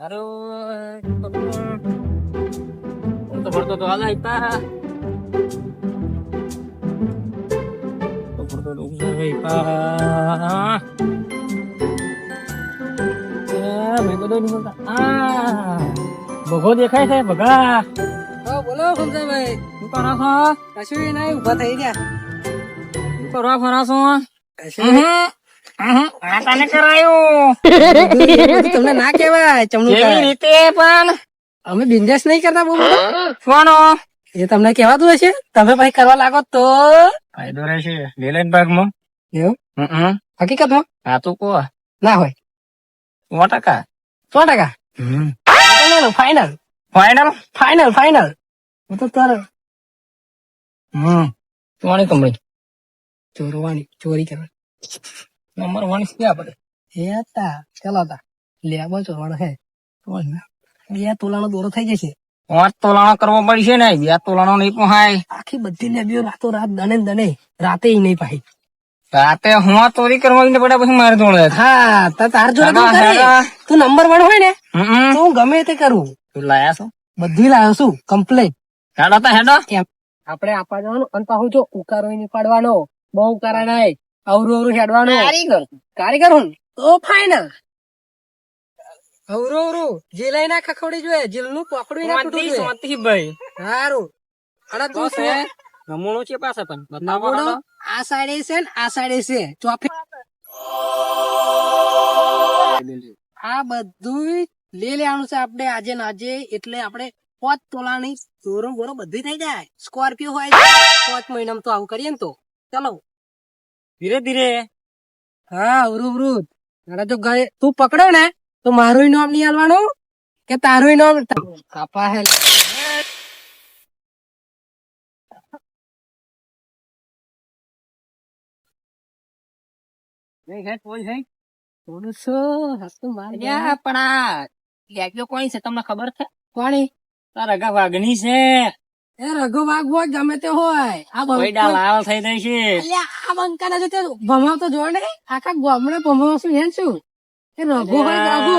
અરે હું તો ભરતો તો હાલ આઈપા તો ભરતો તો આઈપા મેં તો નહીં બોલતા ભગો દેખાય છે ભગા. બોલો સમજાય શું કરો છો? કશું નહીં ઉભા થઈ ગયા શું કરવા ફરા છો? કશું આ તને કરાયું તમને ના કેવાય ચમનું કેવી કરાય. રીતે પણ અમે બિઝનેસ નહીં કરતા બહુ બધો. કોનો એ તમને કેવાતું હશે તમે પછી કરવા લાગો તો ફાયદો રહેશે લેલેન ભાગમાં એવું હકીકતમાં આ તો કો ના હોય 100%. 100%. ફાઈનલ ફાઈનલ ફાઈનલ ફાઈનલ હું તો તારે તમારી કંપની ચોરવાની ચોરી કરવાની નંબર 1 છે આપણે. એ હતા ચાલો હતા લેબો ચોરવાનો હે 2 તોલાનો દોરો થઈ જશે 5 તોલાનો કરવો પડશે ને 2 તોલાનો નહીં પહાય. આખી બધી લેબીઓ રાતો રાત દને ને દને રાતે નહીં પાહી. રાતે હું ચોરી કરવાની પડે પછી મારે જોડે હા તાર જોડે તો કરે. તું નંબર 1 હોય ને તો હું ગમે તે કરું. તું લાયા છો બધી લાવ્યો છું કમ્પ્લેટ. હેડો તો હેડો આપડે આપવા જવાનું અને પાછું જો ઉકારો નહીં પાડવાનો બહુ ઉકારા નહીં અવરું અવરું હેડવાનું કારીગર હું તો ફાઈનલ અવરું અવરું જે લઈ ના ખખવડી જોઈએ જેલ નું પકડું ના તૂટવું જોઈએ. ભાઈ સારું અરે તું છે શું નમૂનો છે પાસે પણ નવડો આ સાઈડે છે ને આ સાઈડે છે ચોફી આ બધું લે લેવાનું છે આપણે આજે ને આજે એટલે આપણે 5 તોલાની દોરો બોરો બધી થઈ જાય. સ્કોર્પિયો હોય 5 મહિનામાં તો આવું કરીએ ને તો ચલો ધીરે ધીરે હા અવરું અરે જો ગયે તું પકડો ને તો મારું નામ નહીં આલવાનું કે તારું નામ કાપા હે કોની છે તમને ખબર છે? કોણી તારા રગા વાઘની છે. એ રઘુ વાઘ હોય ગમે તે હોય આ કોઈડા લાલ થઈ જાય છે. આ બંકા જો તે ભમાવતો જોડે ને આખા ગામડે ભમાવશું હેન શું એ રઘુ હોય રઘુ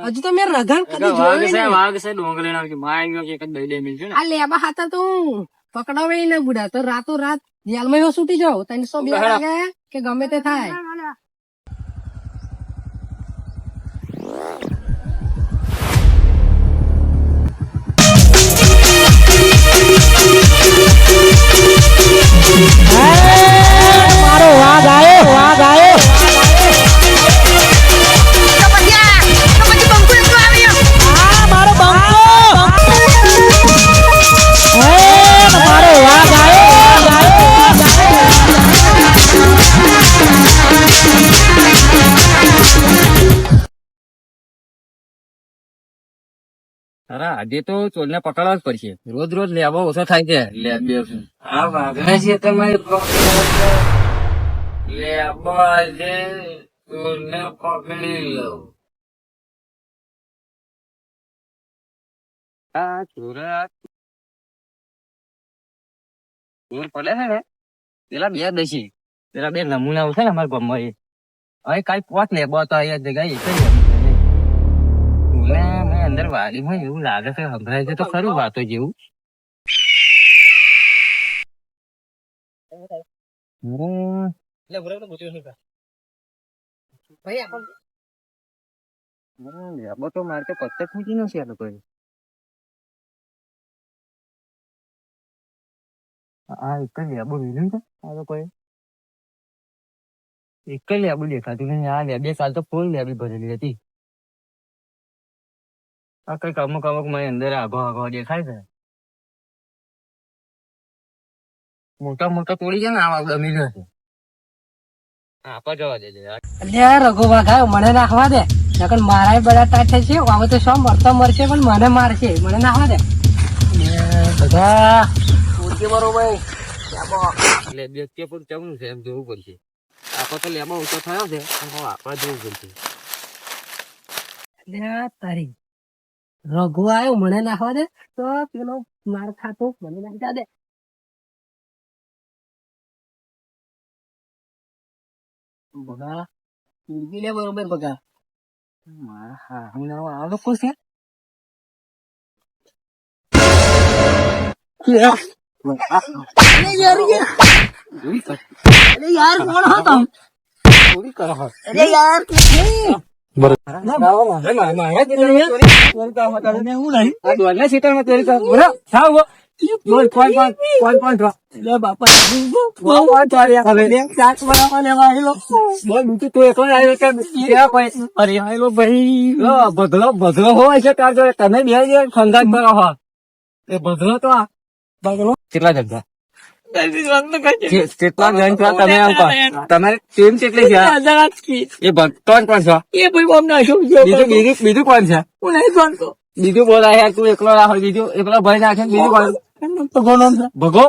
હજુ તો મેં રઘન કદી જોયું નહીં. વાઘ છે ડોંગરેના કે માય ગયો કે એક જ દઈ દે મિલશે ને. આ લેબા હાથા તો પકડાવે ને બુડા તો રાતો રાત જેલમાં એવો છૂટી જાવ 302 લાગે કે ગમે તે થાય. મારો વાઘ આયો વાઘ આયો મારો બંકો મારો વાઘ અરે આજે તો ચોર ને પકડવા જ પડશે. રોજ રોજ લેવા ઓછો થાય છે. આ વાઘા છે તમારી લેવા છે ચોર ને પકડી લો. આ ચોર પડે છે ને પેલા 2 દસી પેલા 2 નમૂના છે ને અમારા ગામમાં એ હવે કાલ 5 લેબો તો અહીંયા જગ્યાએ એક જ મેં અંદર વાડી હોય એવું લાગે છે. સંભળાય છે તો ખરું વાતો જેવું. લેબો તો મારે તો પત્તે ખૂટી નથી આ લોકોએ. આ એક જ લેબો લીધું છે આ લોકોએ. એક જ લેબુ દેખાતું નહીં. આ લેબે કાલ તો ફૂલ લેબી ભરેલી હતી. આ કઈક અમુક મારી અંદર આઘો આઘો દેખાય છે. મોટા મોટા તોડી છે ને આવા ગમી જશે. આપા જવા દેજે અલ્યા રઘુ વાઘ આયો મને નાખવા દે નકર મારા બધા ટાઈટ થઈ છે હવે તો શું મરતો મરશે પણ મને મારશે મને નાખવા દે બધા ઓકે બરોબર એટલે વ્યક્તિ પર ચમનું છે એમ જોવું પડશે. આપા તો લેબો ઊંચો થયો છે આપા જોવું પડશે. અલ્યા તારી રઘુ આયો મને નાખવા દે તો પેલો માર ખાતો મને નાખી દે બગા લે બરોબર બગા હા હું આ લોકો છે અરે યાર કોણ હતો ચોરી કરો છો. અરે યાર આ ડોલના ક્ષેત્રમાં ચોરી કરો. બોલો, જાઓ, બોલો. બોલ, કોણ છો? બોલ, બીજું તું એકલો જ આવ્યો કે બીજા કોઈ? લો, ભગલો હોય છે તાર જોડે. તમે બે જે ખંગાત કરો છો. એ ભગલો તો આ કેટલા જગ્યા કેટલા જણ છો તમે? આમ કહો. તમારે ટીમ કેટલી છે? એ કોણ છો? બીજું કોણ છે? બીજું બોલાય યાર, તું એકલો રાખો. બીજું એકલો ભાઈ નાખે. બીજું કોણ? ભગો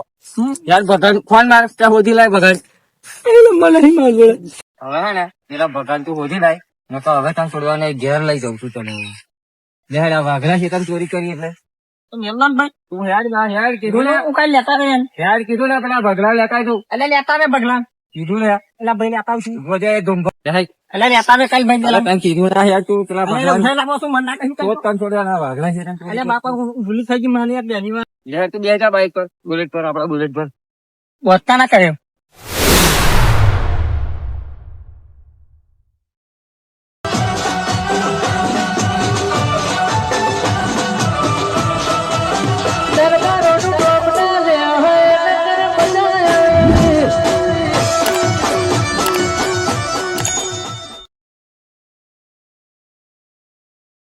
યાર, ભગન ફોન માર ત્યાં શોધી લાય. ભગન હવે હે ને પેલા ભગવાન તું શોધી લાય. મેં તો હવે ત્યાં છોડવાને ઘેર લઈ જાઉં છું તને. લેડ આ વાઘરા છે, તમે ચોરી કરી એટલે તું હેડ ના હેડ કીધું ને. હેડ કીધું ને પેલા ભગલા લેતા તું કીધું ને. ઉભો જાય ધૂમ. તને કીધું ના હેડ તું પેલા ભગવાન તો તને છોડવાના વાઘરા છે. ભૂલી થઈ ગઈ મને યાર બેની વાર લે તું બે જા બાઈક પર, બુલેટ પર, આપડા બુલેટ પર. બોલતા ના કરે